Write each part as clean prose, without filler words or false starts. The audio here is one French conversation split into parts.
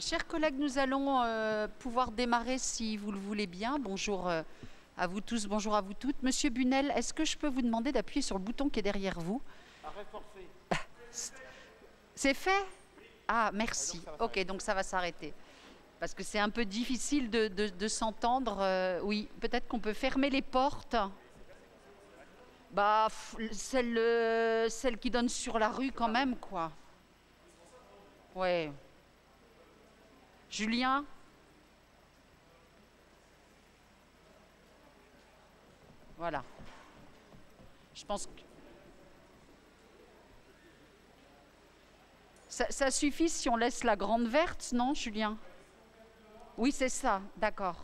Chers collègues, nous allons pouvoir démarrer si vous le voulez bien. Bonjour à vous tous, bonjour à vous toutes. Monsieur Bunel, est-ce que je peux vous demander d'appuyer sur le bouton qui est derrière vous? Arrêt forcé. C'est fait? Ah, merci. Ok, donc ça va s'arrêter. Parce que c'est un peu difficile de s'entendre. Oui, peut-être qu'on peut fermer les portes. Bah, celle qui donne sur la rue quand même, quoi. Ouais. Julien? Voilà. Je pense que... Ça suffit si on laisse la grande verte, non, Julien? Oui, c'est ça, d'accord.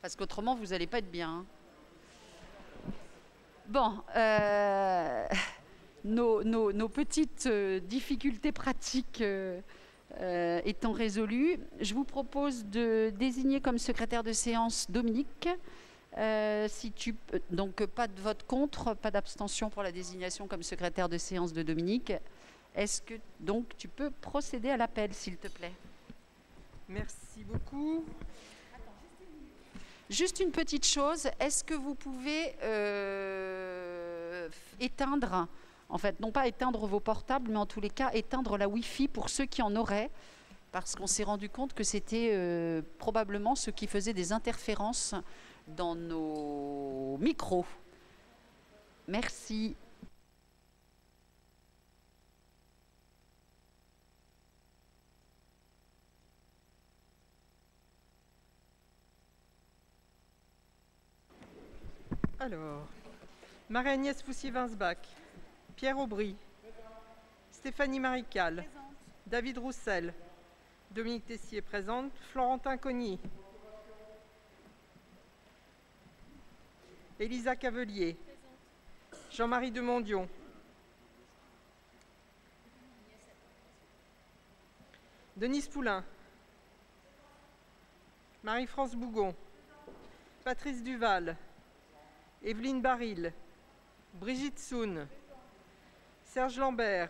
Parce qu'autrement, vous n'allez pas être bien. Hein. Bon, nos petites difficultés pratiques étant résolues, je vous propose de désigner comme secrétaire de séance Dominique. Donc pas de vote contre, pas d'abstention pour la désignation comme secrétaire de séance de Dominique. Est-ce que donc tu peux procéder à l'appel, s'il te plaît? Merci beaucoup. Juste une petite chose, est-ce que vous pouvez éteindre, en fait, non pas éteindre vos portables, mais en tous les cas éteindre la Wi-Fi pour ceux qui en auraient, parce qu'on s'est rendu compte que c'était probablement ce qui faisait des interférences dans nos micros. Merci. Alors, Marie-Agnès Foussier-Winsbach, Pierre Aubry, Stéphanie Marical, David Roussel, Dominique Tessier présente, Florentin Cogny, Elisa Cavelier, Jean-Marie Demondion, Denise Poulain, Marie-France Bougon, Patrice Duval, Evelyne Baril, Brigitte Soun, Serge Lambert,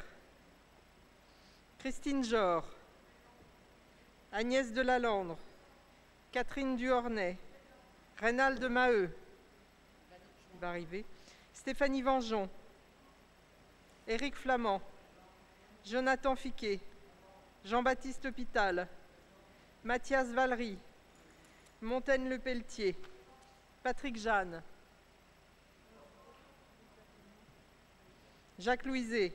Christine Jor, Agnès Delalandre, Catherine Duhornay, Reynald Maheu, va arriver, Stéphanie Vengeon, Éric Flamand, Jonathan Fiquet, Jean-Baptiste Hôpital, Mathias Valery, Montaigne Le Pelletier, Patrick Jeanne, Jacques Louiset,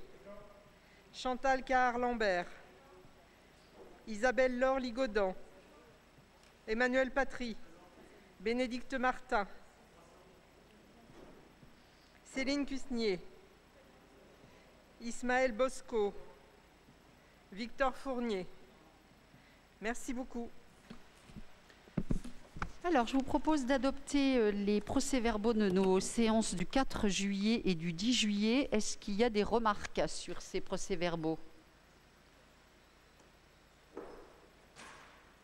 Chantal Cahar-Lambert, Isabelle Laure Ligodan, Emmanuel Patry, Bénédicte Martin, Céline Cusnier, Ismaël Bosco, Victor Fournier. Merci beaucoup. Alors, je vous propose d'adopter les procès-verbaux de nos séances du 4 juillet et du 10 juillet. Est-ce qu'il y a des remarques sur ces procès-verbaux?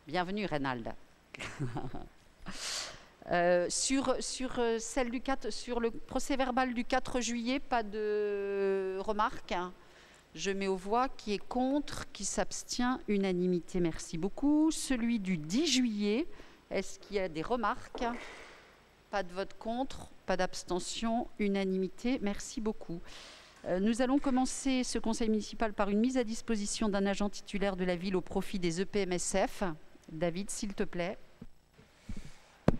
Bienvenue, Reynald. Sur le procès-verbal du 4 juillet, pas de remarques. Je mets aux voix qui est contre, qui s'abstient, unanimité. Merci beaucoup. Celui du 10 juillet... Est-ce qu'il y a des remarques? Pas de vote contre, pas d'abstention, unanimité. Merci beaucoup. Nous allons commencer ce conseil municipal par une mise à disposition d'un agent titulaire de la ville au profit des EPMSF. David, s'il te plaît.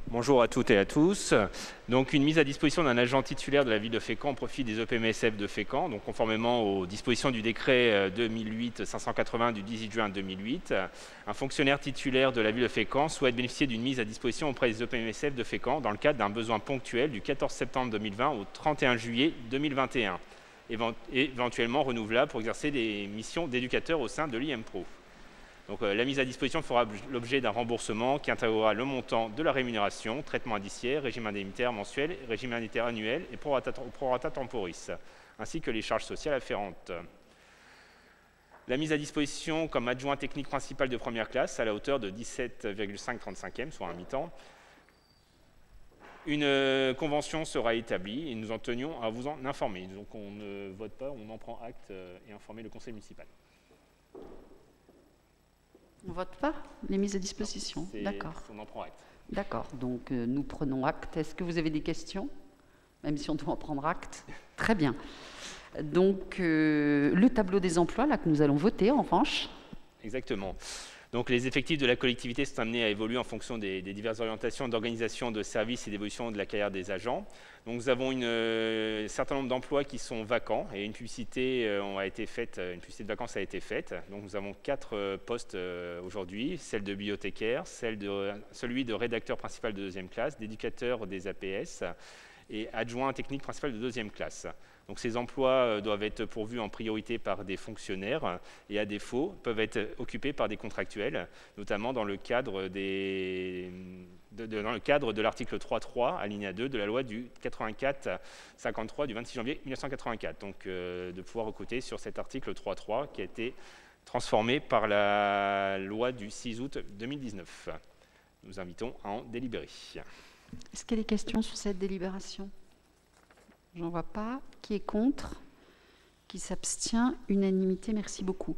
Bonjour à toutes et à tous. Donc une mise à disposition d'un agent titulaire de la ville de Fécamp au profit des EPMSF de Fécamp, donc conformément aux dispositions du décret 2008-580 du 18 juin 2008. Un fonctionnaire titulaire de la ville de Fécamp souhaite bénéficier d'une mise à disposition auprès des EPMSF de Fécamp dans le cadre d'un besoin ponctuel du 14 septembre 2020 au 31 juillet 2021, éventuellement renouvelable pour exercer des missions d'éducateur au sein de l'IMPRO. Donc, la mise à disposition fera l'objet d'un remboursement qui intégrera le montant de la rémunération, traitement indiciaire, régime indemnitaire mensuel, régime indemnitaire annuel et prorata temporis, ainsi que les charges sociales afférentes. La mise à disposition comme adjoint technique principal de première classe à la hauteur de 17,535e, soit un mi-temps, Une convention sera établie et nous en tenions à vous en informer. Donc on ne vote pas, on en prend acte et informer le conseil municipal. On ne vote pas les mises à disposition? D'accord. On en prend acte. D'accord, donc nous prenons acte. Est-ce que vous avez des questions? Même si on doit en prendre acte. Très bien. Donc le tableau des emplois là, que nous allons voter en revanche. Exactement. Donc les effectifs de la collectivité sont amenés à évoluer en fonction des diverses orientations d'organisation de services et d'évolution de la carrière des agents. Donc nous avons un certain nombre d'emplois qui sont vacants et une publicité a été faite, une publicité de vacances a été faite. Donc nous avons 4 postes aujourd'hui, celle de bibliothécaire, celui de rédacteur principal de 2e classe, d'éducateur des APS et adjoint technique principal de 2e classe. Donc ces emplois doivent être pourvus en priorité par des fonctionnaires et à défaut peuvent être occupés par des contractuels, notamment dans le cadre de l'article 3.3, alinéa 2 de la loi du 84-53 du 26 janvier 1984. Donc de pouvoir recruter sur cet article 3.3 qui a été transformé par la loi du 6 août 2019. Nous invitons à en délibérer. Est-ce qu'il y a des questions sur cette délibération? J'en vois pas. Qui est contre? Qui s'abstient? Unanimité, merci beaucoup.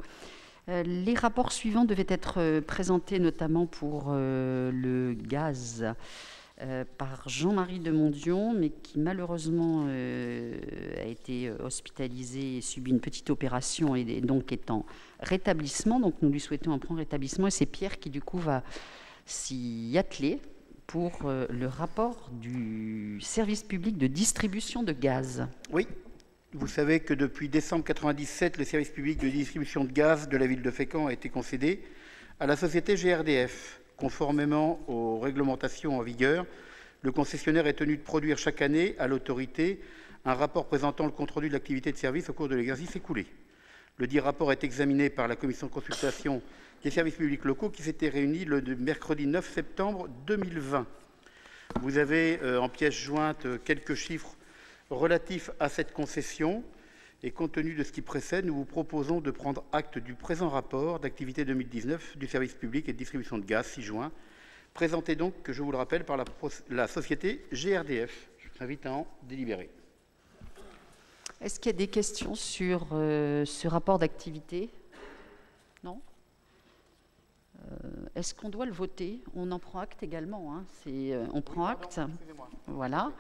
Les rapports suivants devaient être présentés notamment pour le gaz par Jean-Marie Demondion, mais qui malheureusement a été hospitalisé et subi une petite opération et donc est en rétablissement. Donc nous lui souhaitons un prompt rétablissement et c'est Pierre qui du coup va s'y atteler pour le rapport du service public de distribution de gaz. Oui, vous savez que depuis décembre 1997, le service public de distribution de gaz de la ville de Fécamp a été concédé à la société GRDF. Conformément aux réglementations en vigueur, le concessionnaire est tenu de produire chaque année à l'autorité un rapport présentant le compte-rendu de l'activité de service au cours de l'exercice écoulé. Le dit rapport est examiné par la commission de consultation des services publics locaux qui s'était réunie le mercredi 9 septembre 2020. Vous avez en pièce jointe quelques chiffres relatifs à cette concession et compte tenu de ce qui précède, nous vous proposons de prendre acte du présent rapport d'activité 2019 du service public et de distribution de gaz 6 juin, présenté donc, je vous le rappelle, par la société GRDF. Je vous invite à en délibérer. Est-ce qu'il y a des questions sur ce rapport d'activité? Non? Est-ce qu'on doit le voter? On en prend acte également. Hein. On prend acte. Voilà.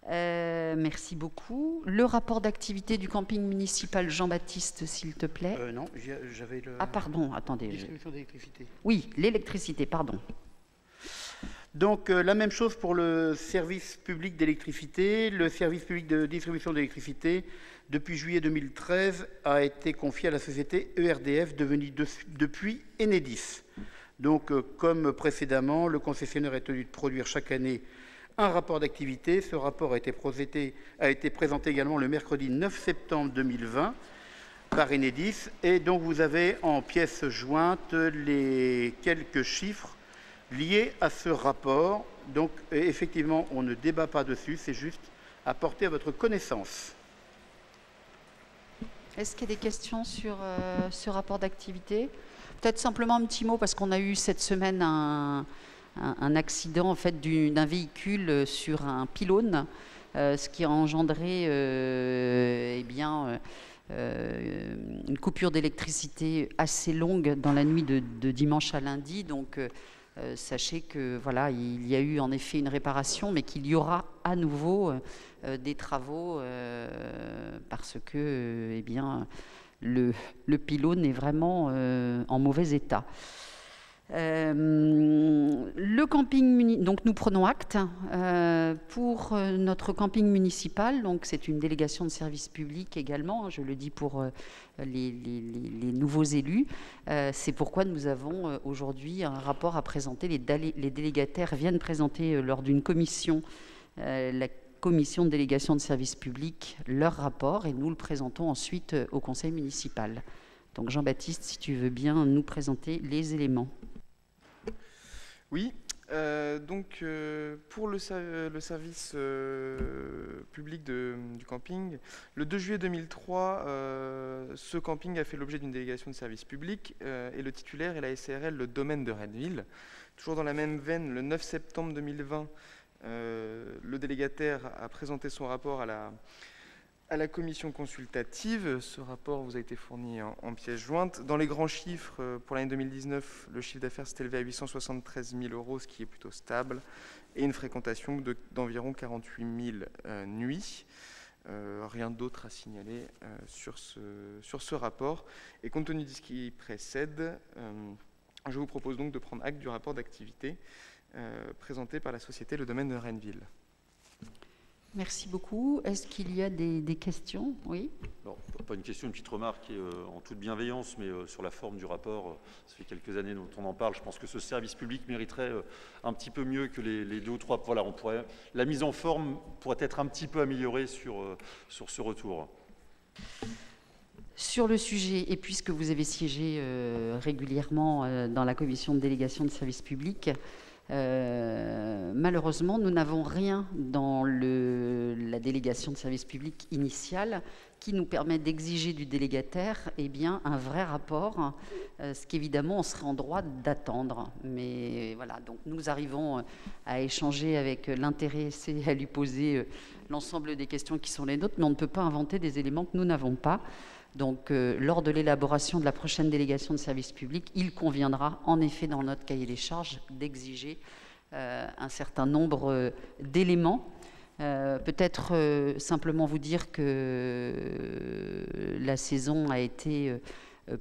Merci beaucoup. Le rapport d'activité du camping municipal Jean-Baptiste, s'il te plaît. Non, j'avais le... Ah pardon, attendez. Distribution d'électricité. Oui, l'électricité, pardon. Donc la même chose pour le service public d'électricité. Le service public de distribution d'électricité, depuis juillet 2013, a été confié à la société ERDF, devenue depuis Enedis. Donc comme précédemment, le concessionnaire est tenu de produire chaque année un rapport d'activité. Ce rapport a été présenté également le mercredi 9 septembre 2020 par Enedis. Et donc vous avez en pièce jointe les quelques chiffres liés à ce rapport. Donc effectivement, on ne débat pas dessus, c'est juste à porter à votre connaissance. Est-ce qu'il y a des questions sur ce rapport d'activité? Peut-être simplement un petit mot, parce qu'on a eu cette semaine un accident en fait, d'un véhicule sur un pylône, ce qui a engendré une coupure d'électricité assez longue dans la nuit de dimanche à lundi. Donc sachez que voilà, il y a eu en effet une réparation, mais qu'il y aura à nouveau des travaux parce que le pylône est vraiment en mauvais état. Le camping, donc nous prenons acte pour notre camping municipal. Donc c'est une délégation de service public également. Je le dis pour les nouveaux élus. C'est pourquoi nous avons aujourd'hui un rapport à présenter. Les délégataires viennent présenter lors d'une commission, la commission de délégation de service public, leur rapport et nous le présentons ensuite au conseil municipal. Donc Jean-Baptiste, si tu veux bien nous présenter les éléments. Oui, pour le service public du camping, le 2 juillet 2003, ce camping a fait l'objet d'une délégation de service public et le titulaire est la SARL Le Domaine de Rennesville. Toujours dans la même veine, le 9 septembre 2020, Le délégataire a présenté son rapport à la commission consultative. Ce rapport vous a été fourni en pièce jointe. Dans les grands chiffres, pour l'année 2019, le chiffre d'affaires s'est élevé à 873 000 €, ce qui est plutôt stable, et une fréquentation d'environ 48 000 nuits. Rien d'autre à signaler sur ce rapport. Et compte tenu de ce qui précède, je vous propose donc de prendre acte du rapport d'activité présenté par la société Le Domaine de Renneville. Merci beaucoup. Est-ce qu'il y a des questions? Oui. Alors, pas une question, une petite remarque en toute bienveillance, mais sur la forme du rapport. Ça fait quelques années dont on en parle. Je pense que ce service public mériterait un petit peu mieux que les 2 ou 3. Voilà, la mise en forme pourrait être un petit peu améliorée sur ce retour. Sur le sujet, et puisque vous avez siégé régulièrement dans la commission de délégation de services publics, malheureusement, nous n'avons rien dans la délégation de service public initiale qui nous permet d'exiger du délégataire un vrai rapport, ce qu'évidemment on serait en droit d'attendre. Mais voilà, donc nous arrivons à échanger avec l'intéressé, à lui poser l'ensemble des questions qui sont les nôtres, mais on ne peut pas inventer des éléments que nous n'avons pas. Donc, lors de l'élaboration de la prochaine délégation de service public, il conviendra en effet dans notre cahier des charges d'exiger un certain nombre d'éléments. Peut-être simplement vous dire que la saison a été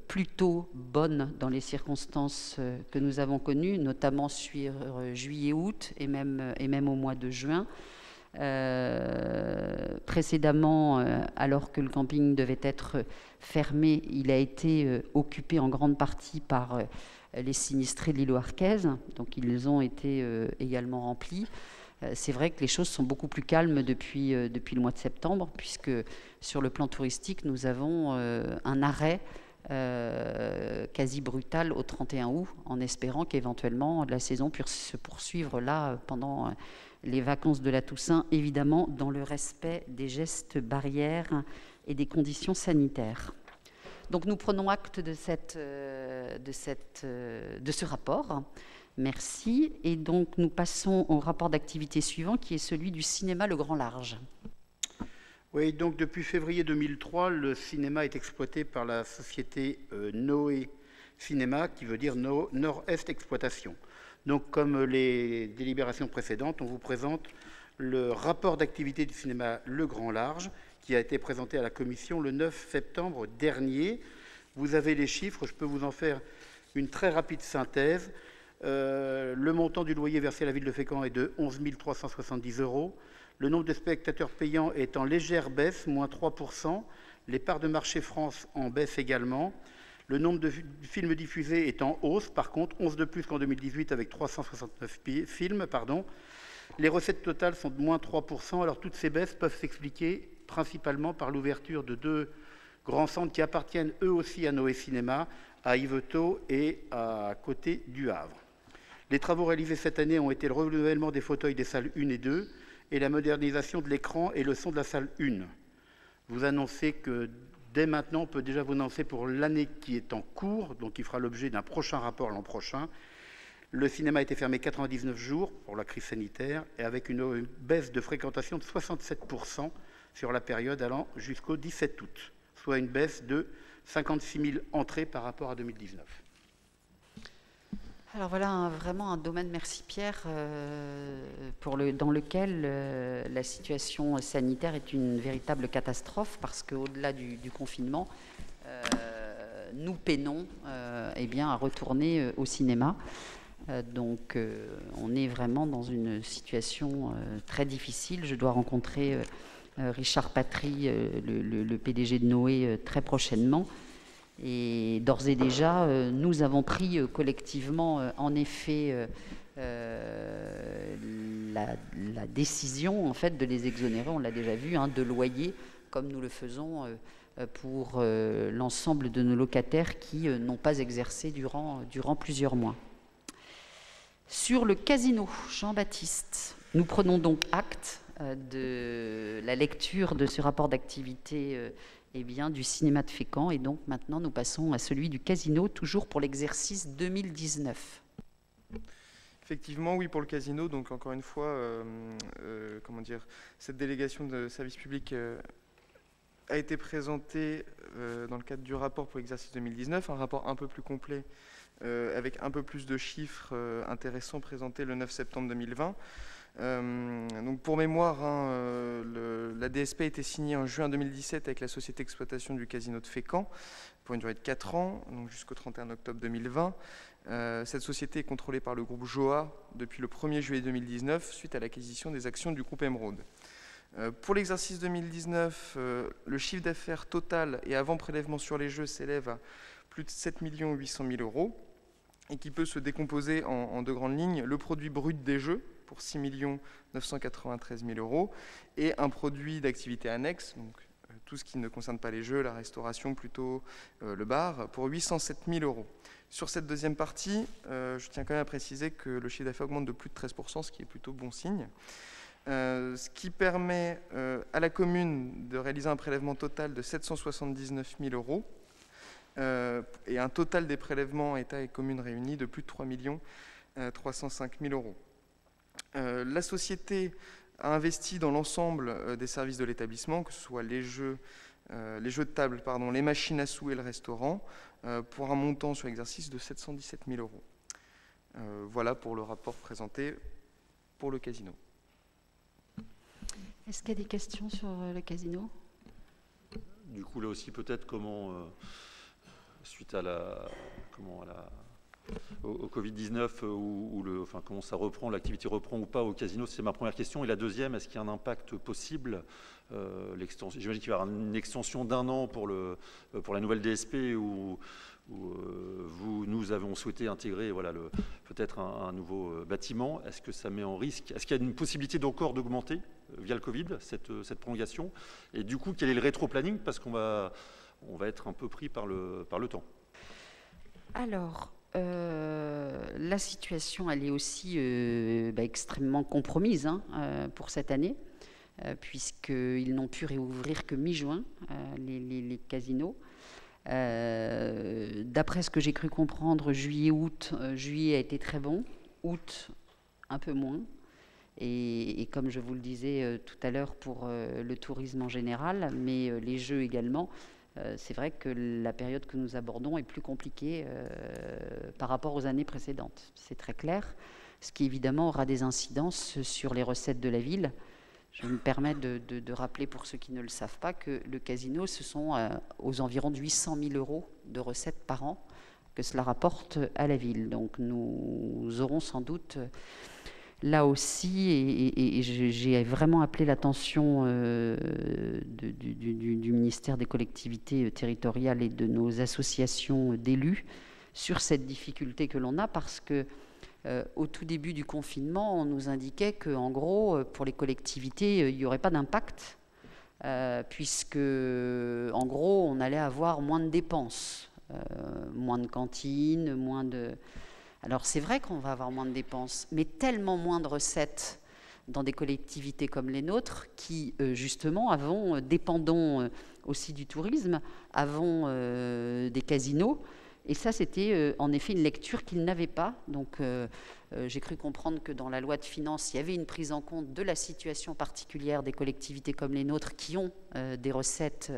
plutôt bonne dans les circonstances que nous avons connues, notamment sur juillet-août et même au mois de juin. Précédemment, alors que le camping devait être fermé, il a été occupé en grande partie par les sinistrés de l'île Arquaise, donc ils ont été également remplis. C'est vrai que les choses sont beaucoup plus calmes depuis le mois de septembre, puisque sur le plan touristique, nous avons un arrêt quasi brutal au 31 août, en espérant qu'éventuellement la saison puisse se poursuivre là pendant les vacances de la Toussaint, évidemment dans le respect des gestes barrières et des conditions sanitaires. Donc nous prenons acte de ce rapport. Merci. Et donc nous passons au rapport d'activité suivant, qui est celui du cinéma Le Grand Large. Oui, donc depuis février 2003, le cinéma est exploité par la société Noé Cinéma, qui veut dire Nord-Est Exploitation. Donc, comme les délibérations précédentes, on vous présente le rapport d'activité du cinéma Le Grand Large, qui a été présenté à la commission le 9 septembre dernier. Vous avez les chiffres, je peux vous en faire une très rapide synthèse. Le montant du loyer versé à la ville de Fécamp est de 11 370 €. Le nombre de spectateurs payants est en légère baisse, moins 3%. Les parts de marché France en baisse également. Le nombre de films diffusés est en hausse, par contre, 11 de plus qu'en 2018 avec 369 films. Les recettes totales sont de moins 3%. Alors toutes ces baisses peuvent s'expliquer principalement par l'ouverture de 2 grands centres qui appartiennent eux aussi à Noé Cinéma, à Yvetot et à côté du Havre. Les travaux réalisés cette année ont été le renouvellement des fauteuils des salles 1 et 2 et la modernisation de l'écran et le son de la salle 1. Vous annoncez que dès maintenant, on peut déjà vous annoncer pour l'année qui est en cours, donc qui fera l'objet d'un prochain rapport l'an prochain. Le cinéma a été fermé 99 jours pour la crise sanitaire et avec une baisse de fréquentation de 67% sur la période allant jusqu'au 17 août, soit une baisse de 56 000 entrées par rapport à 2019. Alors voilà vraiment un domaine, merci Pierre, dans lequel la situation sanitaire est une véritable catastrophe, parce qu'au-delà du confinement, nous peinons à retourner au cinéma. Donc on est vraiment dans une situation très difficile. Je dois rencontrer Richard Patry, le PDG de Noé, très prochainement. Et d'ores et déjà, nous avons pris collectivement, en effet, la décision en fait, de les exonérer, on l'a déjà vu, de loyer, comme nous le faisons pour l'ensemble de nos locataires qui n'ont pas exercé durant plusieurs mois. Sur le casino, Jean-Baptiste, nous prenons donc acte de la lecture de ce rapport d'activité du cinéma de Fécamp, et donc maintenant nous passons à celui du casino, toujours pour l'exercice 2019. Effectivement, oui, pour le casino. Donc, encore une fois, cette délégation de service public a été présentée dans le cadre du rapport pour l'exercice 2019, un rapport un peu plus complet avec un peu plus de chiffres intéressants présentés le 9 septembre 2020. Donc pour mémoire, la DSP a été signée en juin 2017 avec la société d'exploitation du casino de Fécamp pour une durée de 4 ans, donc jusqu'au 31 octobre 2020. Cette société est contrôlée par le groupe JOA depuis le 1er juillet 2019 suite à l'acquisition des actions du groupe Emeraude. Pour l'exercice 2019, le chiffre d'affaires total et avant prélèvement sur les jeux s'élève à plus de 7 800 000 euros et qui peut se décomposer en deux grandes lignes. Le produit brut des jeux pour 6 993 000 euros et un produit d'activité annexe, donc tout ce qui ne concerne pas les jeux, la restauration plutôt, le bar, pour 807 000 euros. Sur cette deuxième partie, je tiens quand même à préciser que le chiffre d'affaires augmente de plus de 13%, ce qui est plutôt bon signe. Ce qui permet à la commune de réaliser un prélèvement total de 779 000 euros et un total des prélèvements État et communes réunis de plus de 3 305 000 euros. La société a investi dans l'ensemble des services de l'établissement, que ce soit les jeux de table, les machines à sous et le restaurant, pour un montant sur l'exercice de 717 000 euros. Voilà pour le rapport présenté pour le casino. Est-ce qu'il y a des questions sur le casino? Du coup, là aussi, peut-être comment, suite à au Covid-19, comment ça reprend, l'activité reprend ou pas au casino, c'est ma première question. Et la deuxième, est-ce qu'il y a un impact possible? J'imagine qu'il va y avoir une extension d'1 an pour la nouvelle DSP où nous avons souhaité intégrer peut-être un nouveau bâtiment. Est-ce que ça met en risque? Est-ce qu'il y a une possibilité encore d'augmenter via le Covid cette prolongation? Et du coup, quel est le rétro-planning? Parce qu'on va être un peu pris par le temps. Alors, la situation, elle est aussi extrêmement compromise pour cette année, puisqu'ils n'ont pu réouvrir que mi-juin, les casinos. D'après ce que j'ai cru comprendre, juillet a été très bon, août un peu moins. Et comme je vous le disais tout à l'heure pour le tourisme en général, mais les jeux également, c'est vrai que la période que nous abordons est plus compliquée par rapport aux années précédentes. C'est très clair, ce qui évidemment aura des incidences sur les recettes de la ville. Je me permets de rappeler pour ceux qui ne le savent pas que le casino, ce sont aux environs de 800 000 euros de recettes par an que cela rapporte à la ville. Donc nous aurons sans doute là aussi, et j'ai vraiment appelé l'attention du ministère des collectivités territoriales et de nos associations d'élus sur cette difficulté que l'on a, parce que au tout début du confinement, on nous indiquait qu'en gros, pour les collectivités, il n'y aurait pas d'impact, puisque en gros, on allait avoir moins de dépenses, moins de cantines, moins de... Alors c'est vrai qu'on va avoir moins de dépenses, mais tellement moins de recettes dans des collectivités comme les nôtres qui, justement, dépendons aussi du tourisme, avons des casinos. Et ça, c'était en effet une lecture qu'ils n'avaient pas. Donc j'ai cru comprendre que dans la loi de finances, il y avait une prise en compte de la situation particulière des collectivités comme les nôtres qui ont des recettes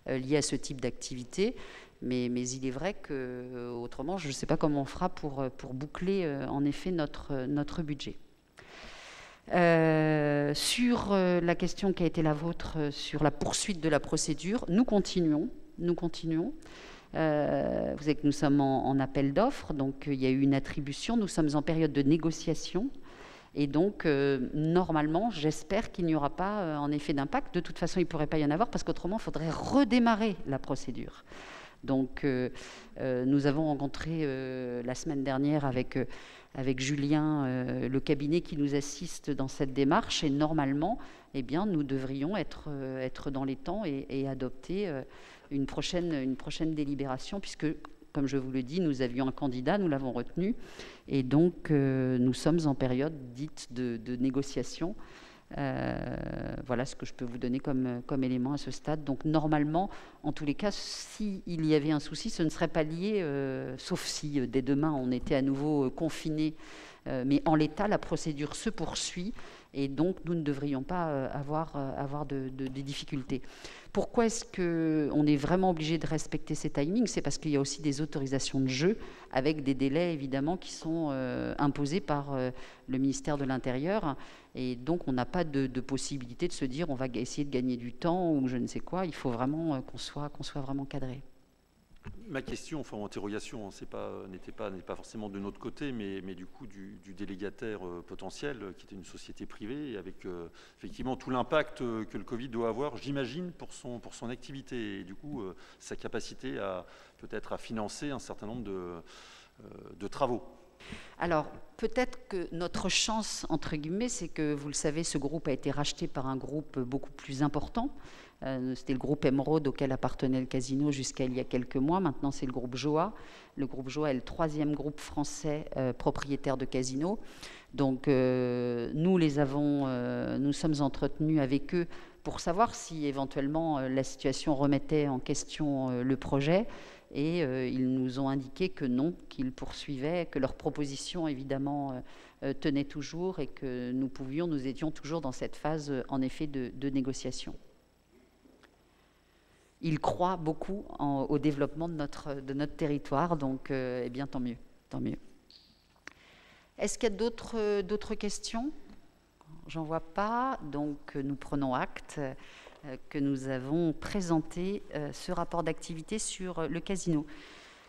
liées à ce type d'activité. Mais il est vrai qu'autrement, je ne sais pas comment on fera pour boucler en effet notre budget. Sur la question qui a été la vôtre sur la poursuite de la procédure, nous continuons. Vous savez que nous sommes en appel d'offres, donc il y a eu une attribution. Nous sommes en période de négociation. Et donc, normalement, j'espère qu'il n'y aura pas en effet d'impact. De toute façon, il ne pourrait pas y en avoir parce qu'autrement, il faudrait redémarrer la procédure. Donc, nous avons rencontré la semaine dernière avec Julien le cabinet qui nous assiste dans cette démarche. Et normalement, eh bien, nous devrions être dans les temps et adopter une prochaine délibération, puisque, comme je vous le dis, nous avions un candidat, nous l'avons retenu. Et donc, nous sommes en période dite de négociation Voilà ce que je peux vous donner comme élément à ce stade. Donc normalement, en tous les cas, s'il y avait un souci, ce ne serait pas lié, sauf si dès demain on était à nouveau confiné. Mais en l'état, la procédure se poursuit et donc nous ne devrions pas avoir des difficultés. Pourquoi est-ce qu'on est vraiment obligé de respecter ces timings? C'est parce qu'il y a aussi des autorisations de jeu avec des délais évidemment qui sont imposés par le ministère de l'Intérieur. Et donc on n'a pas de possibilité de se dire on va essayer de gagner du temps ou je ne sais quoi. Il faut vraiment qu'on soit vraiment cadré. Ma question, enfin interrogation, n'était pas forcément de notre côté, mais du coup du délégataire potentiel, qui était une société privée, avec effectivement tout l'impact que le Covid doit avoir, j'imagine, pour son activité, et du coup sa capacité peut-être à financer un certain nombre de travaux. Alors, peut-être que notre chance, entre guillemets, c'est que, vous le savez, ce groupe a été racheté par un groupe beaucoup plus important. C'était le groupe Emeraude auquel appartenait le casino jusqu'à il y a quelques mois. Maintenant, c'est le groupe Joa. Le groupe Joa est le 3e groupe français propriétaire de casinos. Donc, nous sommes entretenus avec eux pour savoir si éventuellement la situation remettait en question le projet. Et ils nous ont indiqué que non, qu'ils poursuivaient, que leurs propositions évidemment tenaient toujours et que nous étions toujours dans cette phase en effet de négociation. Ils croient beaucoup au développement de notre territoire, donc eh bien tant mieux, tant mieux. Est-ce qu'il y a d'autres questions? J'en vois pas, donc nous prenons acte que nous avons présenté ce rapport d'activité sur le casino.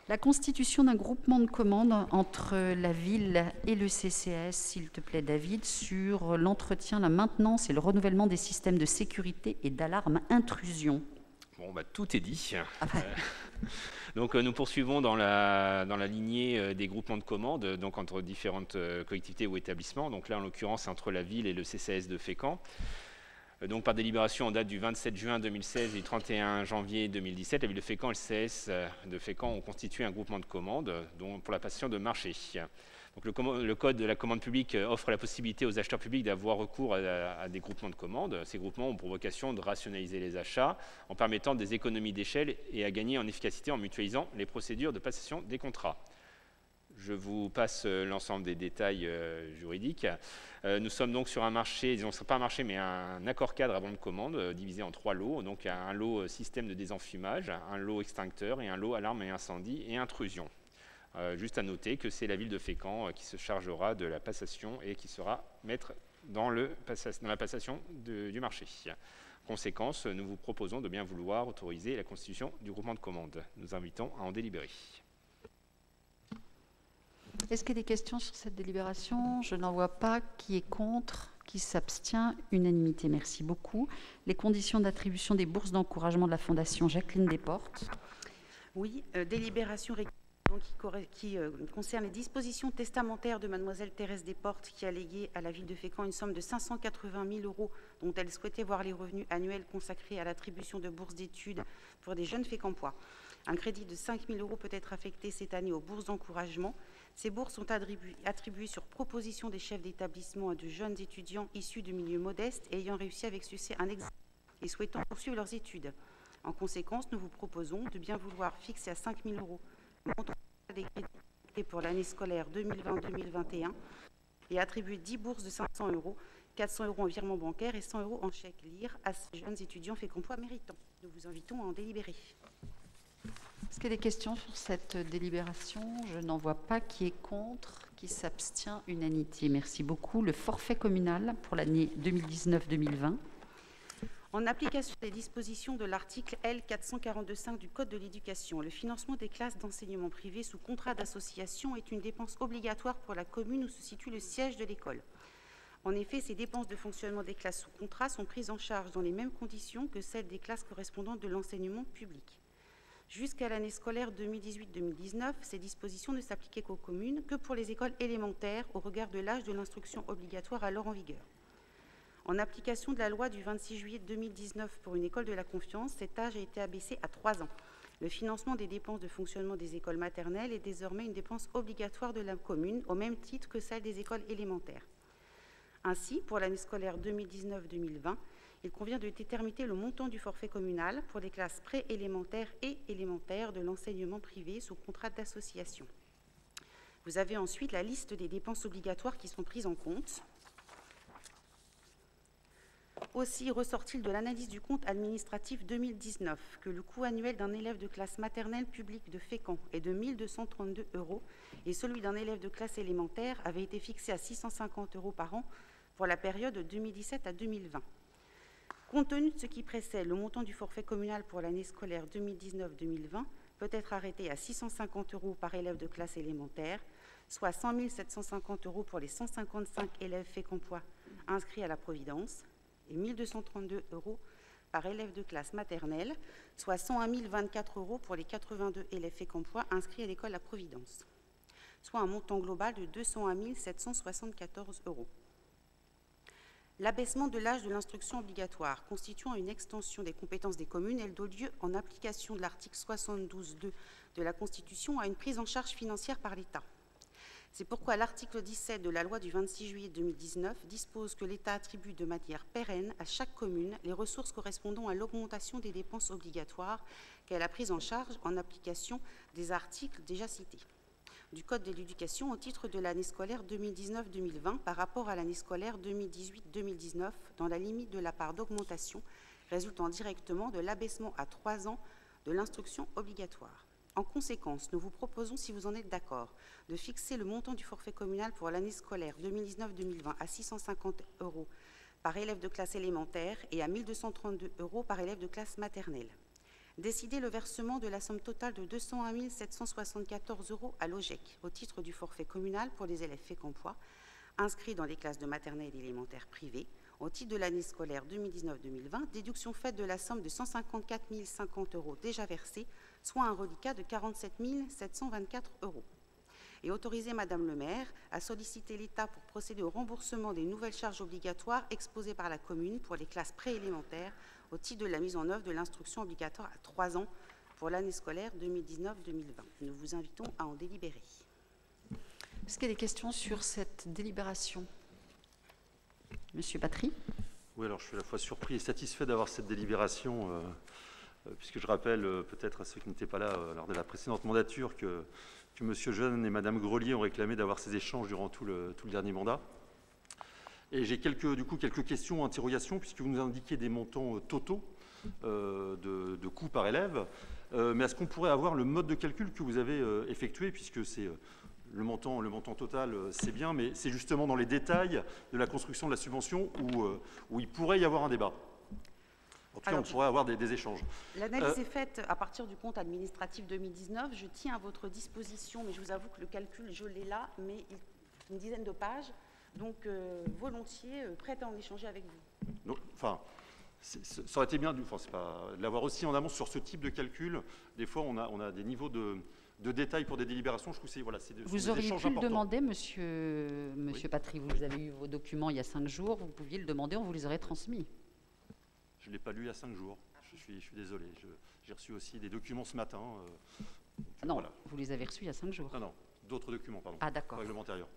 La constitution d'un groupement de commandes entre la ville et le CCAS, s'il te plaît David, sur l'entretien, la maintenance et le renouvellement des systèmes de sécurité et d'alarme intrusion. Bon, tout est dit. Donc nous poursuivons dans la lignée des groupements de commandes, donc entre différentes collectivités ou établissements. Donc là, en l'occurrence, entre la ville et le CCAS de Fécamp. Donc par délibération en date du 27 juin 2016 et du 31 janvier 2017, la ville de Fécamp et le CS de Fécamp ont constitué un groupement de commandes pour la passation de marché. Donc le code de la commande publique offre la possibilité aux acheteurs publics d'avoir recours à des groupements de commandes. Ces groupements ont pour vocation de rationaliser les achats en permettant des économies d'échelle et à gagner en efficacité en mutualisant les procédures de passation des contrats. Je vous passe l'ensemble des détails juridiques. Nous sommes donc sur un marché, disons pas un marché, mais un accord cadre à bon de commande divisé en 3 lots. Donc un lot système de désenfumage, un lot extincteur et un lot alarme et incendie et intrusion. Juste à noter que c'est la ville de Fécamp qui se chargera de la passation et qui sera maître dans la passation du marché. Conséquence, nous vous proposons de bien vouloir autoriser la constitution du groupement de commande. Nous invitons à en délibérer. Est-ce qu'il y a des questions sur cette délibération? Je n'en vois pas. Qui est contre? Qui s'abstient? Unanimité. Merci beaucoup. Les conditions d'attribution des bourses d'encouragement de la Fondation Jacqueline Desportes. Oui, délibération qui concerne les dispositions testamentaires de mademoiselle Thérèse Desportes qui a légué à la ville de Fécamp une somme de 580 000 € dont elle souhaitait voir les revenus annuels consacrés à l'attribution de bourses d'études pour des jeunes Fécampois. Un crédit de 5 000 € peut être affecté cette année aux bourses d'encouragement. Ces bourses sont attribuées sur proposition des chefs d'établissement à de jeunes étudiants issus de milieux modestes et ayant réussi avec succès un examen et souhaitant poursuivre leurs études. En conséquence, nous vous proposons de bien vouloir fixer à 5 000 € le montant des crédits pour l'année scolaire 2020-2021 et attribuer 10 bourses de 500 €, 400 € en virement bancaire et 100 € en chèque LIR à ces jeunes étudiants Fécampois méritants. Nous vous invitons à en délibérer. Est-ce qu'il y a des questions sur cette délibération? Je n'en vois pas. Qui est contre? Qui s'abstient? Unanimité. Merci beaucoup. Le forfait communal pour l'année 2019-2020. En application des dispositions de l'article L. 442.5 du Code de l'éducation, le financement des classes d'enseignement privé sous contrat d'association est une dépense obligatoire pour la commune où se situe le siège de l'école. En effet, ces dépenses de fonctionnement des classes sous contrat sont prises en charge dans les mêmes conditions que celles des classes correspondantes de l'enseignement public. Jusqu'à l'année scolaire 2018-2019, ces dispositions ne s'appliquaient qu'aux communes que pour les écoles élémentaires au regard de l'âge de l'instruction obligatoire alors en vigueur. En application de la loi du 26 juillet 2019 pour une école de la confiance, cet âge a été abaissé à 3 ans. Le financement des dépenses de fonctionnement des écoles maternelles est désormais une dépense obligatoire de la commune, au même titre que celle des écoles élémentaires. Ainsi, pour l'année scolaire 2019-2020, il convient de déterminer le montant du forfait communal pour les classes préélémentaires et élémentaires de l'enseignement privé sous contrat d'association. Vous avez ensuite la liste des dépenses obligatoires qui sont prises en compte. Aussi ressort-il de l'analyse du compte administratif 2019 que le coût annuel d'un élève de classe maternelle publique de Fécamp est de 1 232 € et celui d'un élève de classe élémentaire avait été fixé à 650 € par an pour la période de 2017 à 2020. Compte tenu de ce qui précède, le montant du forfait communal pour l'année scolaire 2019-2020 peut être arrêté à 650 € par élève de classe élémentaire, soit 100 750 € pour les 155 élèves fécampois inscrits à la Providence, et 1 232 € par élève de classe maternelle, soit 101 024 € pour les 82 élèves fécampois inscrits à l'école La Providence, soit un montant global de 201 774 €. L'abaissement de l'âge de l'instruction obligatoire constituant une extension des compétences des communes, elle doit lieu en application de l'article 72.2 de la Constitution à une prise en charge financière par l'État. C'est pourquoi l'article 17 de la loi du 26 juillet 2019 dispose que l'État attribue de manière pérenne à chaque commune les ressources correspondant à l'augmentation des dépenses obligatoires qu'elle a prises en charge en application des articles déjà cités du Code de l'éducation au titre de l'année scolaire 2019-2020 par rapport à l'année scolaire 2018-2019 dans la limite de la part d'augmentation résultant directement de l'abaissement à 3 ans de l'instruction obligatoire. En conséquence, nous vous proposons, si vous en êtes d'accord, de fixer le montant du forfait communal pour l'année scolaire 2019-2020 à 650 € par élève de classe élémentaire et à 1 232 € par élève de classe maternelle. Décider le versement de la somme totale de 201 774 € à l'OGEC au titre du forfait communal pour les élèves fécampois inscrits dans les classes de maternelle et élémentaire privées au titre de l'année scolaire 2019-2020, déduction faite de la somme de 154 050 € déjà versés, soit un reliquat de 47 724 €. Et autoriser Madame le maire à solliciter l'État pour procéder au remboursement des nouvelles charges obligatoires exposées par la commune pour les classes préélémentaires au titre de la mise en œuvre de l'instruction obligatoire à 3 ans pour l'année scolaire 2019-2020. Nous vous invitons à en délibérer. Est-ce qu'il y a des questions sur cette délibération? Monsieur Patry. Oui, alors je suis à la fois surpris et satisfait d'avoir cette délibération, puisque je rappelle peut-être à ceux qui n'étaient pas là lors de la précédente mandature que M. Jeune et Mme Grelier ont réclamé d'avoir ces échanges durant tout le dernier mandat. Et j'ai quelques questions, interrogations, puisque vous nous indiquez des montants totaux de coûts par élève. Mais est-ce qu'on pourrait avoir le mode de calcul que vous avez effectué, puisque c'est le montant total, c'est bien, mais c'est justement dans les détails de la construction de la subvention où il pourrait y avoir un débat. En tout cas, on pourrait avoir des échanges. L'analyse est faite à partir du compte administratif 2019. Je tiens à votre disposition, mais je vous avoue que le calcul, je l'ai là, mais une dizaine de pages. Donc, volontiers, prête à en échanger avec vous. Donc, enfin, ça aurait été bien de l'avoir aussi en amont sur ce type de calcul. Des fois, on a des niveaux de détails pour des délibérations. Je trouve que c'est des vous auriez échanges pu le importants. Demander, monsieur oui. Patry, vous avez eu vos documents il y a 5 jours. Vous pouviez le demander, on vous les aurait transmis. Je ne l'ai pas lu il y a 5 jours. Je suis désolé. J'ai reçu aussi des documents ce matin. Non, voilà. Vous les avez reçus il y a 5 jours. Non, d'autres documents, pardon. Ah, d'accord. Règlement intérieur.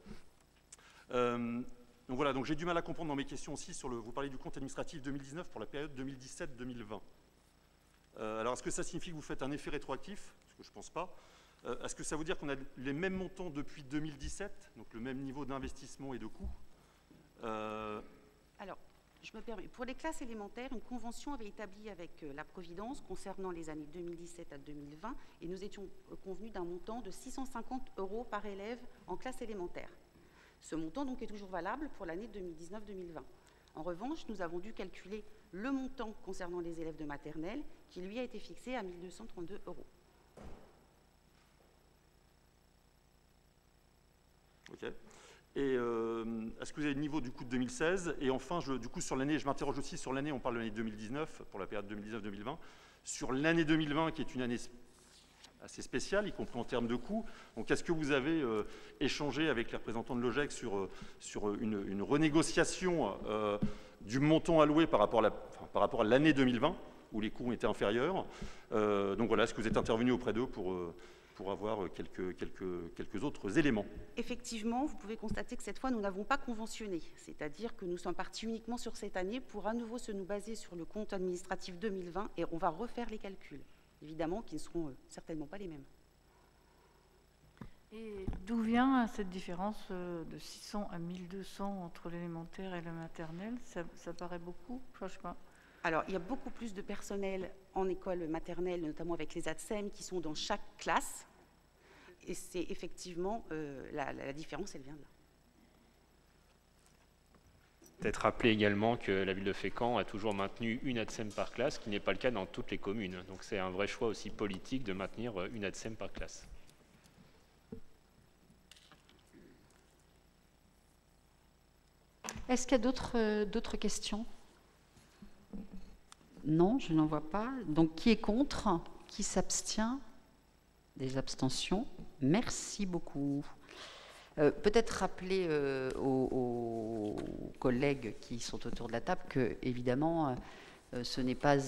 Donc voilà, donc j'ai du mal à comprendre dans mes questions aussi vous parlez du compte administratif 2019 pour la période 2017-2020. Alors est-ce que ça signifie que vous faites un effet rétroactif? Parce que je ne pense pas. Est-ce que ça veut dire qu'on a les mêmes montants depuis 2017, donc le même niveau d'investissement et de coûts? Alors, je me permets. Pour les classes élémentaires, une convention avait établi avec la Providence concernant les années 2017 à 2020 et nous étions convenus d'un montant de 650 € par élève en classe élémentaire. Ce montant donc est toujours valable pour l'année 2019-2020. En revanche, nous avons dû calculer le montant concernant les élèves de maternelle qui lui a été fixé à 1 232 €. Ok. Et est-ce que vous avez le niveau du coût de 2016? Et enfin, sur l'année, je m'interroge aussi sur l'année, on parle de l'année 2019, pour la période 2019-2020. Sur l'année 2020, qui est une année assez spéciale, y compris en termes de coûts. Donc, est-ce que vous avez échangé avec les représentants de l'OGEC sur une renégociation du montant alloué par rapport à l'année 2020, où les coûts ont été inférieurs? Donc voilà, est-ce que vous êtes intervenu auprès d'eux pour avoir quelques autres éléments. Effectivement, vous pouvez constater que cette fois, nous n'avons pas conventionné. C'est-à-dire que nous sommes partis uniquement sur cette année pour à nouveau nous baser sur le compte administratif 2020 et on va refaire les calculs, évidemment, qui ne seront certainement pas les mêmes. Et d'où vient cette différence de 600 à 1200 entre l'élémentaire et le maternel? Ça paraît beaucoup, je ne sais pas. Alors, il y a beaucoup plus de personnel en école maternelle, notamment avec les ATSEM, qui sont dans chaque classe. Et c'est effectivement, la différence, elle vient de là. Peut-être rappeler également que la ville de Fécamp a toujours maintenu une ATSEM par classe, ce qui n'est pas le cas dans toutes les communes. Donc c'est un vrai choix aussi politique de maintenir une ATSEM par classe. Est-ce qu'il y a d'autres questions? Non, je n'en vois pas. Donc, qui est contre? Qui s'abstient? Des abstentions. Merci beaucoup. Peut-être rappeler aux collègues qui sont autour de la table que, évidemment, ce n'est pas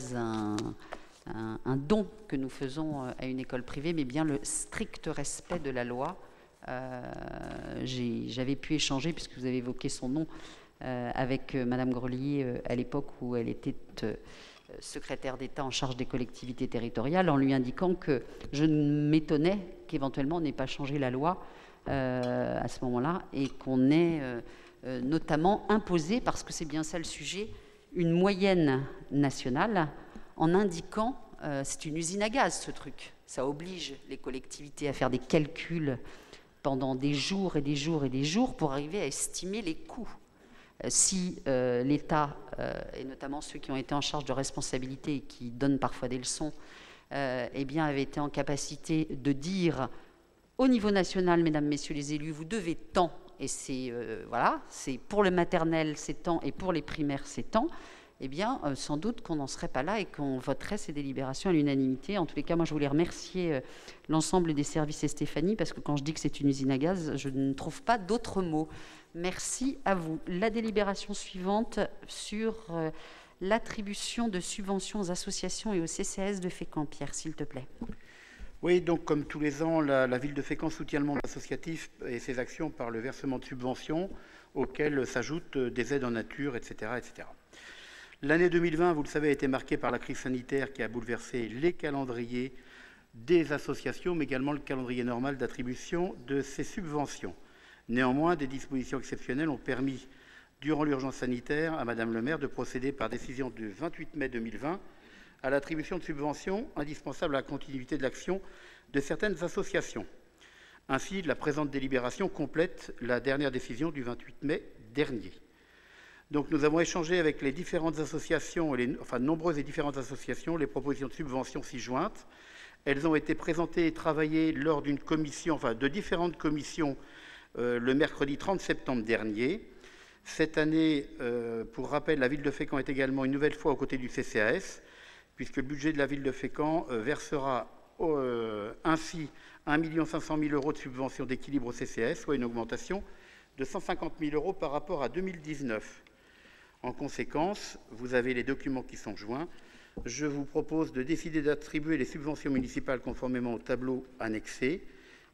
un don que nous faisons à une école privée, mais bien le strict respect de la loi. J'avais pu échanger, puisque vous avez évoqué son nom, avec Madame Grelier à l'époque où elle était secrétaire d'État en charge des collectivités territoriales, en lui indiquant que je m'étonnais qu'éventuellement on n'ait pas changé la loi à ce moment-là et qu'on ait notamment imposé, parce que c'est bien ça le sujet, une moyenne nationale en indiquant, c'est une usine à gaz ce truc, ça oblige les collectivités à faire des calculs pendant des jours et des jours et des jours pour arriver à estimer les coûts. Si l'État, et notamment ceux qui ont été en charge de responsabilité et qui donnent parfois des leçons, eh bien, avait été en capacité de dire au niveau national, mesdames, messieurs les élus, vous devez tant, et c'est voilà, c'est pour le maternel c'est tant et pour les primaires c'est tant, eh bien, sans doute qu'on n'en serait pas là et qu'on voterait ces délibérations à l'unanimité. En tous les cas, moi, je voulais remercier l'ensemble des services et Stéphanie, parce que quand je dis que c'est une usine à gaz, je ne trouve pas d'autres mots. Merci à vous. La délibération suivante sur l'attribution de subventions aux associations et au CCAS de Fécamp. Pierre, s'il te plaît. Oui, donc comme tous les ans, la ville de Fécamp soutient le monde associatif et ses actions par le versement de subventions auxquelles s'ajoutent des aides en nature, etc. etc. L'année 2020, vous le savez, a été marquée par la crise sanitaire qui a bouleversé les calendriers des associations, mais également le calendrier normal d'attribution de ces subventions. Néanmoins, des dispositions exceptionnelles ont permis, durant l'urgence sanitaire, à Madame le maire de procéder par décision du 28 mai 2020 à l'attribution de subventions indispensables à la continuité de l'action de certaines associations. Ainsi, la présente délibération complète la dernière décision du 28 mai dernier. Donc, nous avons échangé avec les différentes associations, nombreuses et différentes associations, les propositions de subventions ci-jointes. Elles ont été présentées et travaillées lors d'une commission, de différentes commissions, le mercredi 30 septembre dernier. Cette année, pour rappel, la ville de Fécamp est également une nouvelle fois aux côtés du CCAS, puisque le budget de la ville de Fécamp versera ainsi 1 500 000 € de subventions d'équilibre au CCAS, soit une augmentation de 150 000 € par rapport à 2019. En conséquence, vous avez les documents qui sont joints. Je vous propose de décider d'attribuer les subventions municipales conformément au tableau annexé.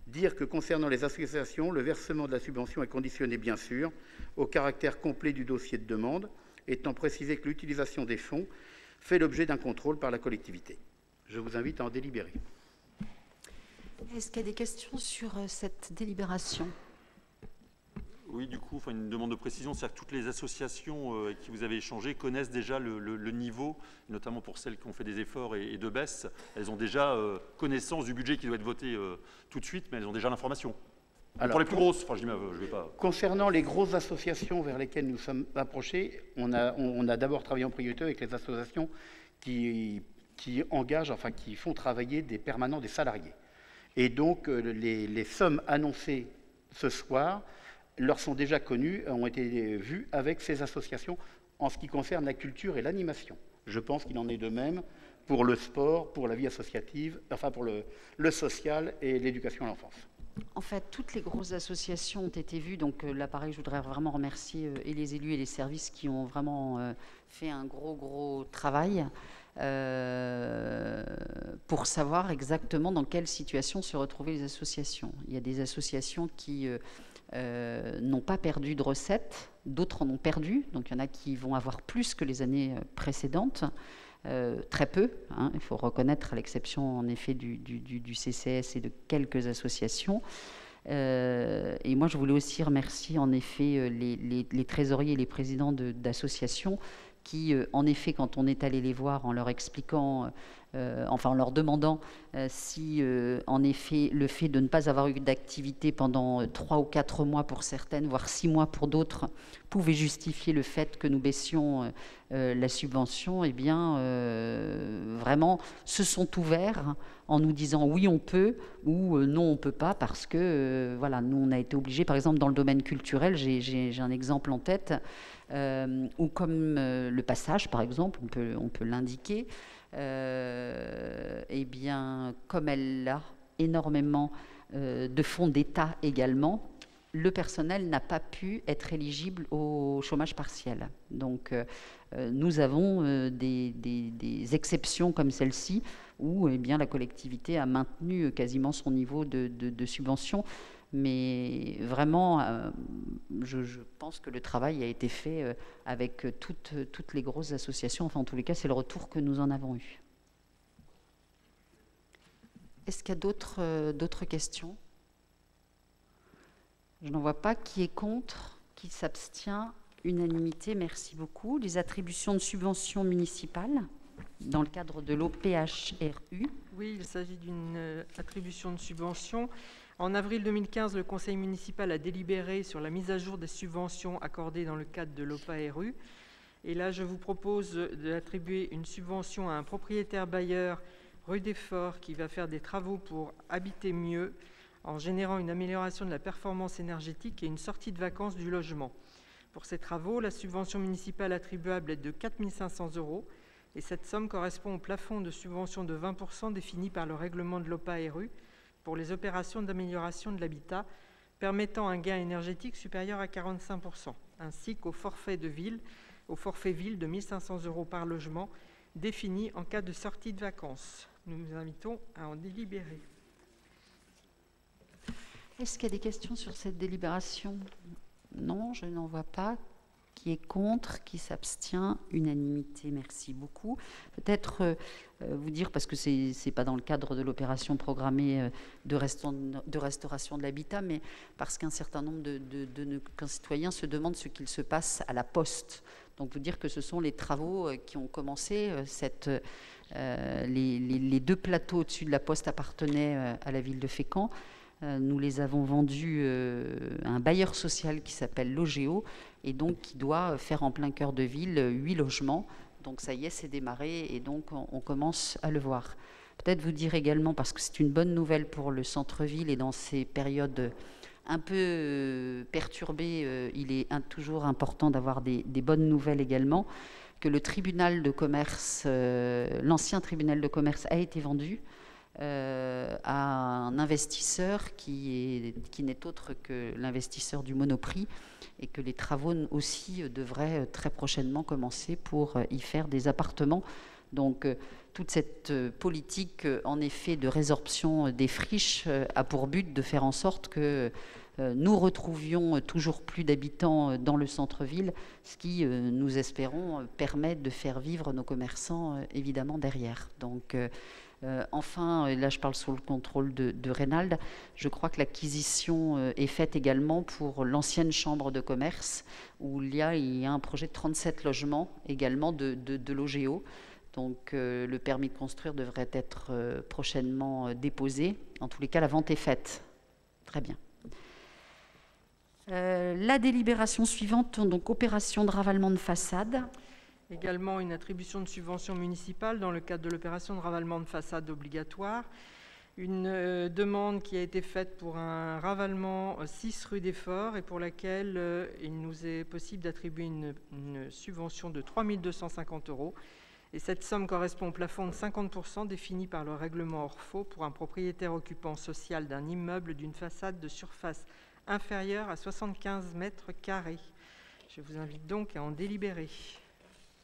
Dire que concernant les associations, le versement de la subvention est conditionné, bien sûr, au caractère complet du dossier de demande, étant précisé que l'utilisation des fonds fait l'objet d'un contrôle par la collectivité. Je vous invite à en délibérer. Est-ce qu'il y a des questions sur cette délibération ? Oui, du coup, une demande de précision, c'est-à-dire que toutes les associations avec qui vous avez échangé connaissent déjà le niveau, notamment pour celles qui ont fait des efforts et de baisse, elles ont déjà connaissance du budget qui doit être voté tout de suite, mais elles ont déjà l'information. Pour les plus grosses, je vais pas... Concernant les grosses associations vers lesquelles nous sommes approchés, on a d'abord travaillé en priorité avec les associations qui engagent, qui font travailler des permanents, des salariés. Et donc, les sommes annoncées ce soir leur sont déjà connues, ont été vues avec ces associations en ce qui concerne la culture et l'animation. Je pense qu'il en est de même pour le sport, pour la vie associative, pour le social et l'éducation à l'enfance. En fait, toutes les grosses associations ont été vues. Donc là, pareil, je voudrais vraiment remercier et les élus et les services qui ont vraiment fait un gros travail. pour savoir exactement dans quelle situation se retrouvaient les associations. Il y a des associations qui n'ont pas perdu de recettes, d'autres en ont perdu, donc il y en a qui vont avoir plus que les années précédentes, très peu, hein, il faut reconnaître, à l'exception en effet du CCS et de quelques associations. Et moi je voulais aussi remercier en effet les trésoriers et les présidents d'associations qui, en effet, quand on est allé les voir en leur expliquant, enfin en leur demandant si, en effet, le fait de ne pas avoir eu d'activité pendant 3 ou 4 mois pour certaines, voire 6 mois pour d'autres, pouvait justifier le fait que nous baissions la subvention, eh bien, vraiment, se sont ouverts en nous disant oui, on peut, ou non, on ne peut pas, parce que, voilà, nous, on a été obligés, par exemple, dans le domaine culturel, j'ai un exemple en tête, ou comme le passage, par exemple, on peut l'indiquer, eh bien, comme elle a énormément de fonds d'État également, le personnel n'a pas pu être éligible au chômage partiel. Donc, nous avons des exceptions comme celle-ci, où eh bien, la collectivité a maintenu quasiment son niveau de subvention. Mais vraiment, je pense que le travail a été fait avec toutes les grosses associations. Enfin, en tous les cas, c'est le retour que nous en avons eu. Est-ce qu'il y a d'autres questions? Je n'en vois pas. Qui est contre? Qui s'abstient? Unanimité, merci beaucoup. Les attributions de subventions municipales dans le cadre de l'OPHRU. Oui, il s'agit d'une attribution de subvention. En avril 2015, le conseil municipal a délibéré sur la mise à jour des subventions accordées dans le cadre de l'OPHRU. Et là, je vous propose d'attribuer une subvention à un propriétaire bailleur rue des Forts qui va faire des travaux pour habiter mieux en générant une amélioration de la performance énergétique et une sortie de vacances du logement. Pour ces travaux, la subvention municipale attribuable est de 4 500 € et cette somme correspond au plafond de subvention de 20% défini par le règlement de l'OPHRU pour les opérations d'amélioration de l'habitat permettant un gain énergétique supérieur à 45%, ainsi qu'au forfait ville de 1 500 € par logement défini en cas de sortie de vacances. Nous vous invitons à en délibérer. Est-ce qu'il y a des questions sur cette délibération? Non, je n'en vois pas. Qui est contre? Qui s'abstient? Unanimité, merci beaucoup. Peut-être vous dire, parce que ce n'est pas dans le cadre de l'opération programmée de restauration de l'habitat, mais parce qu'un certain nombre de nos concitoyens se demandent ce qu'il se passe à la Poste. Donc vous dire que ce sont les travaux qui ont commencé. Les 2 plateaux au-dessus de la Poste appartenaient à la ville de Fécamp. Nous les avons vendus à un bailleur social qui s'appelle Logéo et donc qui doit faire en plein cœur de ville 8 logements. Donc ça y est, c'est démarré et donc on commence à le voir. Peut-être vous dire également, parce que c'est une bonne nouvelle pour le centre-ville et dans ces périodes un peu perturbées, il est toujours important d'avoir des bonnes nouvelles également, que le tribunal de commerce, l'ancien tribunal de commerce a été vendu à un investisseur qui n'est autre que l'investisseur du Monoprix et que les travaux aussi devraient très prochainement commencer pour y faire des appartements. Donc toute cette politique en effet de résorption des friches a pour but de faire en sorte que nous retrouvions toujours plus d'habitants dans le centre-ville, ce qui, nous espérons, permet de faire vivre nos commerçants évidemment derrière. Donc enfin, et là je parle sous le contrôle de Reynald, je crois que l'acquisition est faite également pour l'ancienne chambre de commerce où il y a un projet de 37 logements également de Logéo. Donc le permis de construire devrait être prochainement déposé. En tous les cas, la vente est faite. Très bien. La délibération suivante, donc opération de ravalement de façade. Également une attribution de subvention municipale dans le cadre de l'opération de ravalement de façade obligatoire. Une demande qui a été faite pour un ravalement 6 rue des Forts et pour laquelle il nous est possible d'attribuer une subvention de 3 250 €. Et cette somme correspond au plafond de 50% défini par le règlement Orfo pour un propriétaire occupant social d'un immeuble d'une façade de surface inférieure à 75 mètres carrés. Je vous invite donc à en délibérer.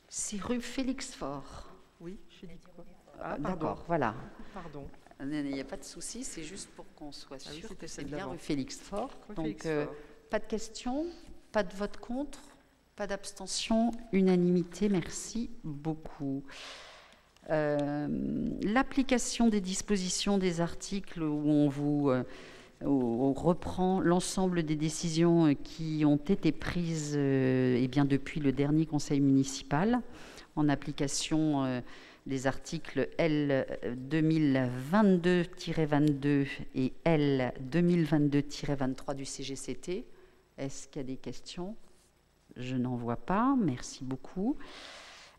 C'est rue Félix Faure. Oui, j'ai dit quoi? Ah, pardon. D'accord, voilà. Pardon. Il n'y a pas de souci, c'est juste pour qu'on soit Ah oui, sûr c'était que c'est celle bien d'avant. rue Félix Faure. Rue Donc, Félix Faure. pas de questions, pas de vote contre, pas d'abstention, unanimité, merci beaucoup. L'application des dispositions des articles où on reprend l'ensemble des décisions qui ont été prises depuis le dernier conseil municipal, en application des articles L 2022-22 et L 2022-23 du CGCT. Est-ce qu'il y a des questions? Je n'en vois pas. Merci beaucoup.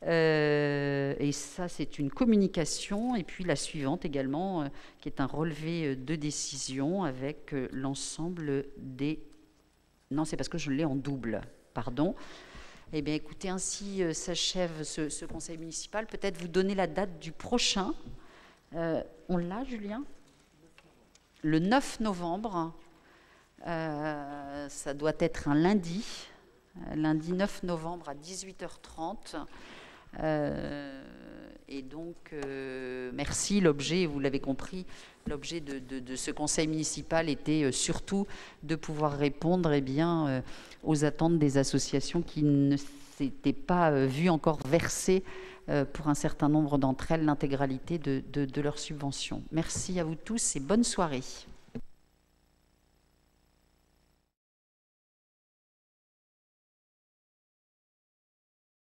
Et ça, c'est une communication. Et puis la suivante également, qui est un relevé de décision avec l'ensemble des... Non, c'est parce que je l'ai en double. Pardon. Eh bien, écoutez, ainsi s'achève ce conseil municipal. Peut-être vous donner la date du prochain. On l'a, Julien? Le 9 novembre. Ça doit être un lundi. Lundi 9 novembre à 18h30. Et donc, merci. L'objet, vous l'avez compris, l'objet de ce conseil municipal était surtout de pouvoir répondre aux attentes des associations qui ne s'étaient pas vues encore verser pour un certain nombre d'entre elles l'intégralité de leurs subventions. Merci à vous tous et bonne soirée.